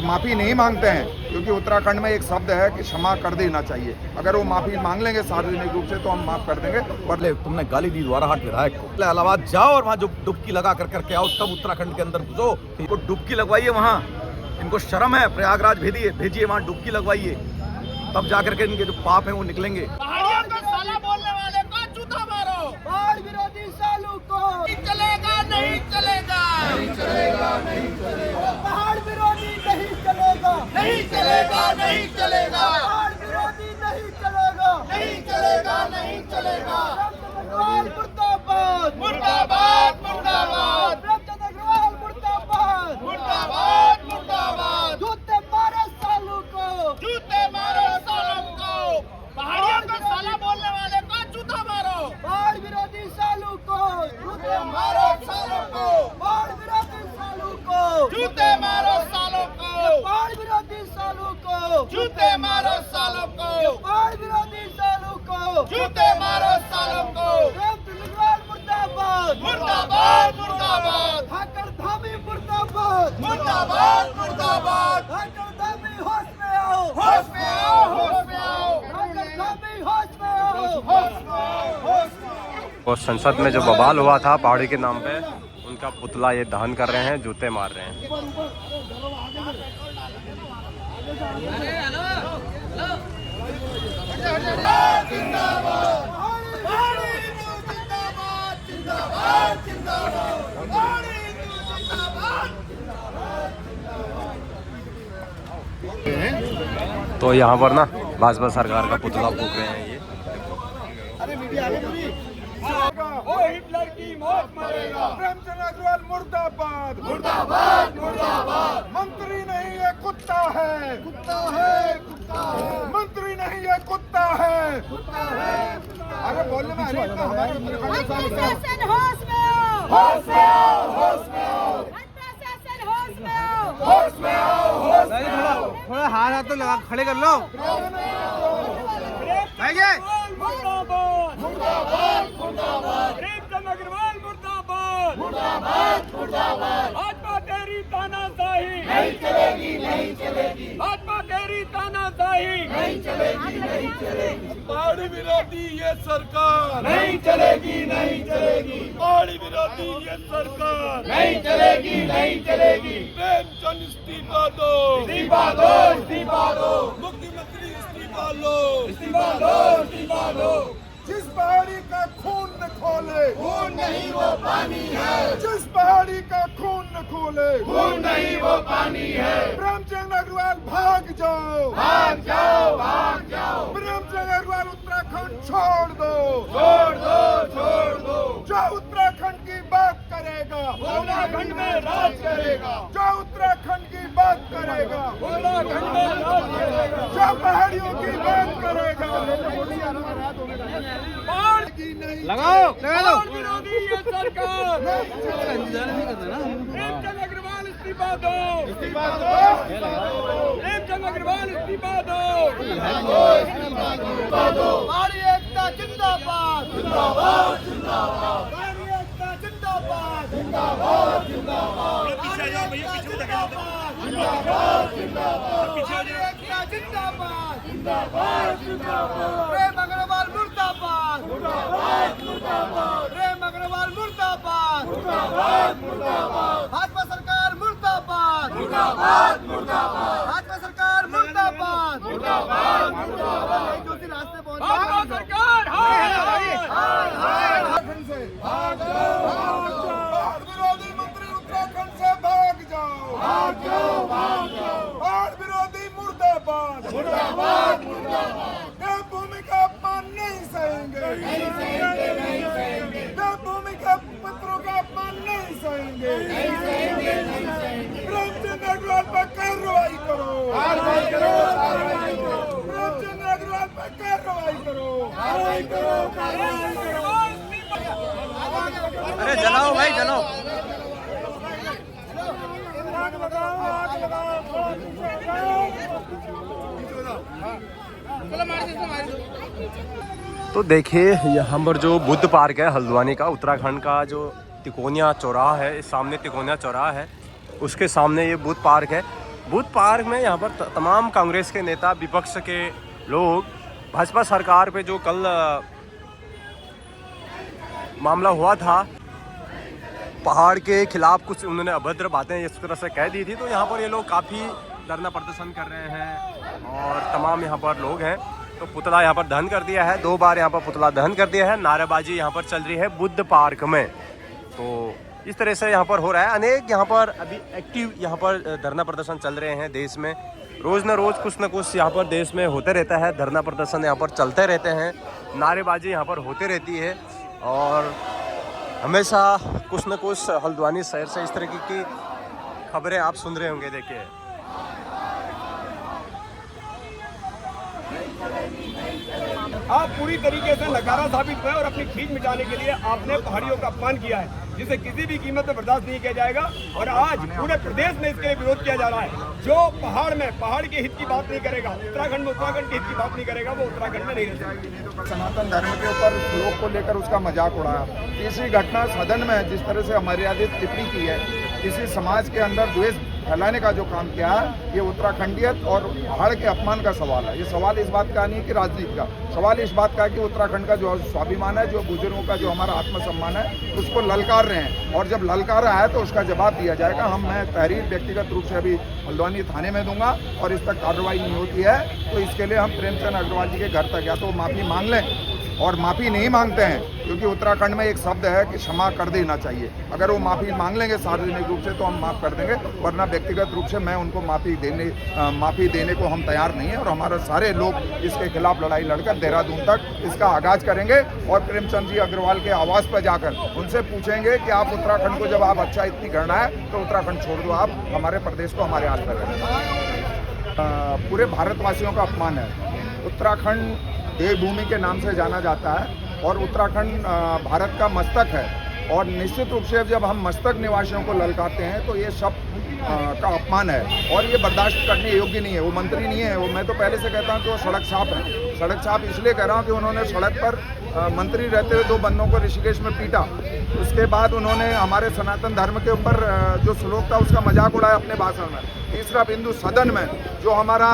माफ़ी नहीं मांगते हैं, क्योंकि उत्तराखंड में एक शब्द है कि क्षमा कर देना चाहिए। अगर वो माफ़ी मांग लेंगे सार्वजनिक रूप से तो हम माफ़ कर देंगे। पर तुमने गाली दी द्वाराहाट विधायक को, इलाहाबाद जाओ और वहाँ जो डुबकी लगा करके आओ, तब उत्तराखंड के अंदर घुसो। इनको डुबकी लगवाइए वहाँ, इनको शर्म है। प्रयागराज भेजिए वहाँ डुबकी लगवाइए, तब जाकर के इनके जो पाप हैं वो निकलेंगे। पहाड़ियों को साला बोलने वाले को जूता मारो, बाढ़ विरोधी सालू को नहीं चलेगा, नहीं चलेगा, नहीं चलेगा, नहीं चलेगा, पहाड़ विरोधी नहीं चलेगा, नहीं चलेगा, नहीं चलेगा, पहाड़ विरोधी नहीं चलेगा, नहीं चलेगा, नहीं चलेगा। मुर्दाबाद, मुर्दाबाद, मुर्दाबाद, अग्रवाल मुर्दाबाद, मुर्दाबाद, मुर्दाबाद। जूते मारो सालू को, जूते मारो सालू को, पहाड़ियों को साला बोलने वाले को जूता मारो, बाढ़ विरोधी सालू को जूते मारो सालों को, बाढ़ विरोधी सालू को जूते मारो सालों को, बाढ़ विरोधी सालू को जूते मारो सालों को, बाढ़ विरोधी सालू को जूते मारो सालों को। मुर्दाबाद, मुर्दाबाद, मुर्दाबाद, ठाकर धामी मुर्दाबाद, मुर्दाबाद, मुर्दाबाद, ठाकर धामी होश में आओ, होश में आओ, होश में आओ, ठाकर धामी होश में आओ, होश में आओ, होश में आओ। और संसद में जो बवाल हुआ था पहाड़ी के नाम पे, उनका पुतला ये दहन कर रहे हैं, जूते मार रहे हैं। तो यहाँ पर ना भाजपा सरकार का पुतला फूक रहे हैं ये। हिटलर की मौत मरेगा। प्रेमचंद अग्रवाल मुर्दाबाद, मुर्दाबाद, मुर्दाबाद। मंत्री नहीं ये कुत्ता है, कुत्ता है, कुत्ता है। मंत्री नहीं ये कुत्ता है, कुत्ता है। अरे बोलने में प्रशासन होश में आओ, होश में आओ, होश में आओ, प्रशासन होश में आओ, होश में आओ, होश में आओ। थोड़ा हाथ तो लगा खड़े कर लो। मुर्दाबाद, मुर्दाबाद, मुर्दाबाद, प्रेमचंद अग्रवाल मुर्दाबाद, मुर्दाबाद, मुर्दाबाद। भाजपा तेरी तानाशाही नहीं चलेगी, नहीं चलेगी, भाजपा तेरी तानाशाही नहीं चलेगी, नहीं चलेगी। पहाड़ी विरोधी ये सरकार नहीं चलेगी, नहीं चलेगी, पहाड़ी विरोधी ये सरकार नहीं चलेगी, नहीं चलेगी। प्रेमचंद इस्तीफा दो, इस्तीफा दो, इस्तीफा दो, मुख्यमंत्री इस्तीफा लो, इस्तीफा दो, इस्तीफा दो। जिस पहाड़ी का खून न खोले, खून नहीं वो पानी है, जिस पहाड़ी का खून न खोले, खून नहीं वो पानी है। प्रेमचंद अग्रवाल भाग जाओ, भाग जाओ, भाग जाओ, प्रेमचंद अग्रवाल उत्तराखंड छोड़ दो, छोड़ दो, छोड़ दो। जो उत्तराखंड की बात करेगा उत्तराखंड में राज करेगा, जो उत्तराखंड की बात करेगा, उत्तराखंड में राज करेगा, जो पहाड़ियों की बात करेगा। बाढ़ की नहीं लगाओ, लगा लो। बाढ़ विरोधी ये सरकार। प्रेमचंद अग्रवाल इस्तीफा दो, इस्तीफा दो, प्रेमचंद अग्रवाल इस्तीफा दो, इस्तीफा दो। हमारी एकता जिंदाबाद, जिंदाबाद, जिंदाबाद, हमारी एकता जिंदाबाद, जिंदाबाद, जिंदाबाद, पीछे जाओ भैया, पीछे जिंदाबाद, जिंदाबाद, जिंदाबाद, पीछे एकता जिंदाबाद, जिंदाबाद, जिंदाबाद। प्रेम अग्रवाल मुर्दाबाद, मुर्दाबाद, मुर्दाबाद, प्रेम अग्रवाल मुर्दाबाद, मुर्दाबाद, मुर्दाबाद, भाजपा सरकार मुर्दाबाद, मुर्दाबाद, मुर्दाबाद, भाजपा सरकार मुर्दाबाद, मुर्दाबाद, मुर्दाबाद। जो कि रास्ते पहुंच भाजपा सरकार हाय हाय हाय हाय। भाग जाओ, बाढ़ विरोधी मंत्री उत्तराखंड से भाग जाओ, भाग जाओ, भाग जाओ, बाढ़ विरोधी मुर्दाबाद, मुर्दाबाद, मुर्दाबाद। देवभूमि का अपमान नहीं सहेंगे, नहीं सहेंगे, नहीं सहेंगे, देवभूमि के पितरों का अपमान नहीं सहेंगे, नहीं सहेंगे, नहीं सहेंगे। प्रेमचंद अग्रवाल पर कार्रवाई करो, कार्रवाई करो, कार्रवाई करो, प्रेमचंद अग्रवाल पर कार्रवाई करो, कार्रवाई करो, कार्रवाई करो। अरे जलाओ भाई, जलाओ। तो देखिए यहाँ पर जो बुद्ध पार्क है हल्द्वानी का, उत्तराखंड का जो तिकोनिया चौराहा है, इस सामने तिकोनिया चौराहा है, उसके सामने ये बुद्ध पार्क है। बुद्ध पार्क में यहाँ पर तमाम कांग्रेस के नेता, विपक्ष के लोग भाजपा सरकार पे जो कल मामला हुआ था, पहाड़ के खिलाफ कुछ उन्होंने अभद्र बातें इस तरह से कह दी थी, तो यहाँ पर ये लोग काफ़ी धरना प्रदर्शन कर रहे हैं और तमाम यहाँ पर लोग हैं। तो पुतला यहाँ पर दहन कर दिया है, 2 बार यहाँ पर पुतला दहन कर दिया है। नारेबाजी यहाँ पर चल रही है बुद्ध पार्क में। तो इस तरह से यहाँ पर हो रहा है। अनेक यहाँ पर अभी एक्टिव यहाँ पर धरना प्रदर्शन चल रहे हैं देश में। रोज़ न रोज़ कुछ न कुछ यहाँ पर देश में होते रहता है, धरना प्रदर्शन यहाँ पर चलते रहते हैं, नारेबाजी यहाँ पर होती रहती है और हमेशा कुछ न कुछ हल्द्वानी शहर से इस तरह की खबरें आप सुन रहे होंगे। देखिए आप पूरी तरीके से नकारा साबित हुए और अपनी खींच मिटाने के लिए आपने पहाड़ियों का अपमान किया है, जिसे किसी भी कीमत पर बर्दाश्त नहीं किया जाएगा। और आज पूरे प्रदेश में इसके विरोध किया जा रहा है। जो पहाड़ में पहाड़ के हित की बात नहीं करेगा, उत्तराखंड में उत्तराखंड के हित की बात नहीं करेगा, वो उत्तराखंड में नहीं रह जाएगा। सनातन धर्म के ऊपर लोग को लेकर उसका मजाक उड़ाया। तीसरी घटना सदन में जिस तरह से अमर्यादित टिप्पणी की है, किसी समाज के अंदर द्वेष फैलाने का जो काम किया है, ये उत्तराखंडियत और पहाड़ के अपमान का सवाल है। ये सवाल इस बात का नहीं कि राजनीति का सवाल, इस बात का है कि उत्तराखंड का जो स्वाभिमान है, जो बुजुर्गों का जो हमारा आत्मसम्मान है, उसको ललकार रहे हैं। और जब ललकारा है तो उसका जवाब दिया जाएगा। मैं तहरीर व्यक्तिगत रूप से अभी हल्द्वानी थाने में दूंगा और इस पर कार्रवाई नहीं होती है तो इसके लिए हम प्रेमचंद अग्रवाल जी के घर तक या तो माफ़ी मांग लें, और माफ़ी नहीं मांगते हैं क्योंकि उत्तराखंड में एक शब्द है कि क्षमा कर देना चाहिए। अगर वो माफ़ी मांग लेंगे सार्वजनिक रूप से तो हम माफ़ कर देंगे, वरना व्यक्तिगत रूप से मैं उनको माफ़ी देने को हम तैयार नहीं है। और हमारे सारे लोग इसके खिलाफ लड़ाई लड़कर देहरादून तक इसका आगाज़ करेंगे और प्रेमचंद जी अग्रवाल के आवास पर जाकर उनसे पूछेंगे कि आप उत्तराखंड को जब आप अच्छा इतनी गणना है तो उत्तराखंड छोड़ दो, आप हमारे प्रदेश को हमारे हाथ में रखें। पूरे भारतवासियों का अपमान है। उत्तराखंड देवभूमि के नाम से जाना जाता है और उत्तराखंड भारत का मस्तक है। और निश्चित रूप से जब हम मस्तक निवासियों को ललकारते हैं तो ये शब्द का अपमान है और ये बर्दाश्त करने योग्य नहीं है। वो मंत्री नहीं है, वो मैं तो पहले से कहता हूँ कि वो सड़क छाप है। सड़क छाप इसलिए कह रहा हूँ कि उन्होंने सड़क पर मंत्री रहते हुए 2 बंदों को ऋषिकेश में पीटा। उसके बाद उन्होंने हमारे सनातन धर्म के ऊपर जो श्लोक था उसका मजाक उड़ाया अपने भाषण में। तीसरा बिंदु, सदन में जो हमारा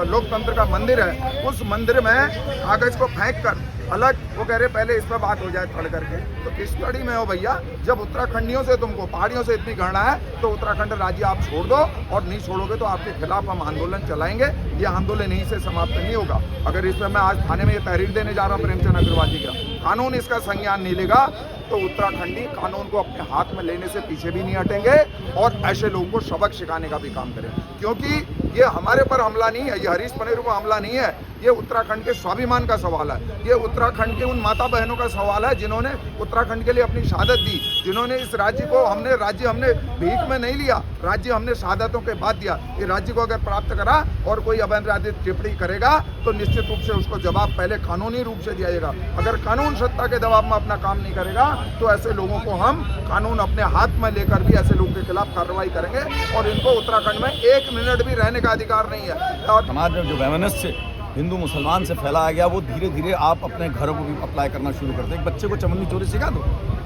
लोकतंत्र का मंदिर है, उस मंदिर में कागज को फेंक कर अलग वो कह रहे पहले इस पर बात हो जाए खड़ करके। तो किस कड़ी में हो भैया? जब उत्तराखंडियों से तुमको पहाड़ियों से इतनी घृणा है तो उत्तराखंड राज्य आप छोड़ दो, और नहीं छोड़ोगे तो आपके खिलाफ हम आंदोलन चलाएंगे। ये आंदोलन यहीं से समाप्त नहीं होगा। अगर इस पर मैं आज थाने में ये तहरीर देने जा रहा हूँ प्रेमचंद अग्रवाल जी का, कानून इसका संज्ञान नहीं लेगा तो उत्तराखंडी कानून को अपने हाथ में लेने से पीछे भी नहीं हटेंगे और ऐसे लोगों को सबक सिखाने का भी काम करें। क्योंकि ये हमारे पर हमला नहीं है, ये हरीश पनेरू पर हमला नहीं है, ये उत्तराखंड के स्वाभिमान का सवाल है। ये उत्तराखंड के उन माता बहनों का सवाल है जिन्होंने उत्तराखंड के लिए अपनी शहादत दी, जिन्होंने इस राज्य को राज्य हमने भीख में नहीं लिया, राज्य हमने शहादतों के बाद दिया। ये राज्य को अगर प्राप्त करा और कोई अवैध टिप्पणी करेगा तो निश्चित रूप से उसको जवाब पहले कानूनी रूप से दिया जाएगा। अगर कानून सत्ता के दबाव में अपना काम नहीं करेगा तो ऐसे लोगों को हम कानून अपने हाथ में लेकर भी ऐसे लोगों के खिलाफ कार्रवाई करेंगे और इनको उत्तराखंड में 1 मिनट भी रहने का अधिकार नहीं है। और समाज में जो वैमनस्य हिंदू मुसलमान से फैलाया गया वो धीरे धीरे आप अपने घरों को भी अप्लाई करना शुरू कर दें। एक बच्चे को चमन्नी चोरी सिखा दो,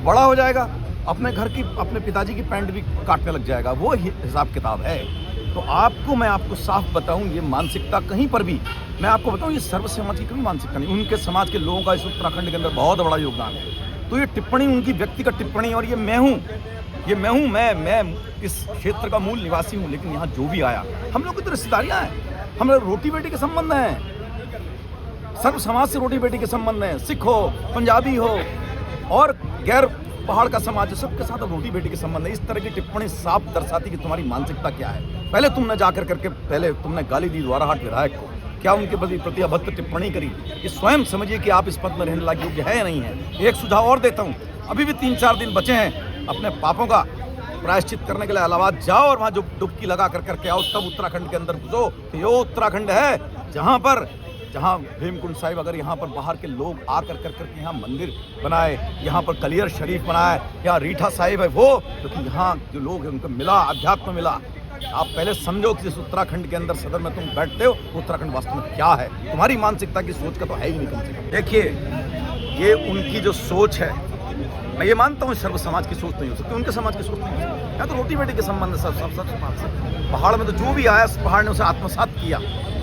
बड़ा हो जाएगा, अपने घर की अपने पिताजी की पैंट भी काटने लग जाएगा। वो हिसाब किताब है। तो मैं आपको साफ बताऊं, ये मानसिकता कहीं पर भी मैं आपको बताऊं, ये सर्वसम्मत की कभी मानसिकता नहीं। उनके समाज के लोगों का इस उत्तराखंड के अंदर बहुत बड़ा योगदान है। तो ये टिप्पणी उनकी व्यक्तिगत टिप्पणी, और ये मैं हूँ, मैं इस क्षेत्र का मूल निवासी हूँ, लेकिन यहाँ जो भी आया, हम लोग की तो रिश्तेदारियाँ हैं, हम लोग रोटी बेटी के संबंध हैं, सर्व समाज से रोटी बेटी के संबंध हैं। सिख हो, पंजाबी हो और गैर पहाड़ का समाज है, सबके साथ रोटी बेटी के संबंध है। इस तरह की टिप्पणी साफ दर्शाती कि तुम्हारी मानसिकता क्या है। पहले तुमने जाकर करके तुमने गाली दी द्वाराहाट विधायक को, क्या उनके प्रति अभद्र टिप्पणी करी? ये स्वयं समझिए कि आप इस पद में रहने लायक योग्य है या नहीं है। एक सुझाव और देता हूँ, अभी भी 3-4 दिन बचे हैं अपने पापों का प्रायश्चित करने के लिए इलाहाबाद जाओ और वहाँ जो डुबकी लगा करके आओ, तब उत्तराखंड के अंदर घुसो। तो ये उत्तराखंड है जहाँ हेमकुंड साहिब, अगर यहाँ पर बाहर के लोग आकर करके यहाँ मंदिर बनाए, यहाँ पर कलियर शरीफ बनाए, यहाँ रीठा साहिब है वो, क्योंकि यहाँ जो लोग हैं उनको मिला, अध्यात्म मिला। आप पहले समझो कि जिस उत्तराखंड के अंदर सदर में तुम बैठते हो, उत्तराखंड वास्तव में क्या है। तुम्हारी मानसिकता की सोच का तो है ही नहीं कम से कम। देखिए, ये उनकी जो सोच है मैं ये मानता हूँ सर्व समाज की सोच नहीं हो सकती, उनके समाज की सोच नहीं हो सकती। यहाँ तो रोटी बेटी के संबंध है सब समाज से। पहाड़ में तो जो भी आया पहाड़ ने उसे आत्मसात किया।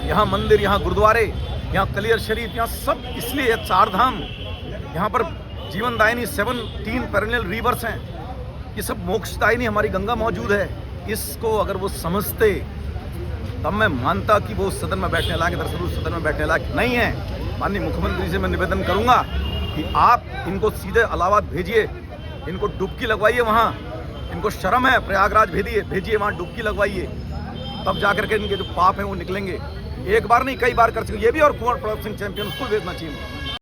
यहाँ मंदिर, यहाँ गुरुद्वारे, यहाँ कलियर शरीफ, यहाँ सब इसलिए 4 धाम, यहाँ पर जीवनदायिनी 17 पेरेनियल रिवर्स हैं, ये सब मोक्षदायिनी हमारी गंगा मौजूद है। इसको अगर वो समझते तब मैं मानता कि वो सदन में बैठने लायक, दरअसल उस सदन में बैठने लायक नहीं है। माननीय मुख्यमंत्री से मैं निवेदन करूंगा कि आप इनको सीधे इलाहाबाद भेजिए, इनको डुबकी लगवाइए वहाँ, इनको शर्म है, प्रयागराज भेजिए वहाँ डुबकी लगवाइए, तब जाकर के इनके जो पाप हैं वो निकलेंगे। एक बार नहीं कई बार कर चुके ये भी, और कुंवर प्रताप सिंह चैंपियन उसको भेजना चाहिए।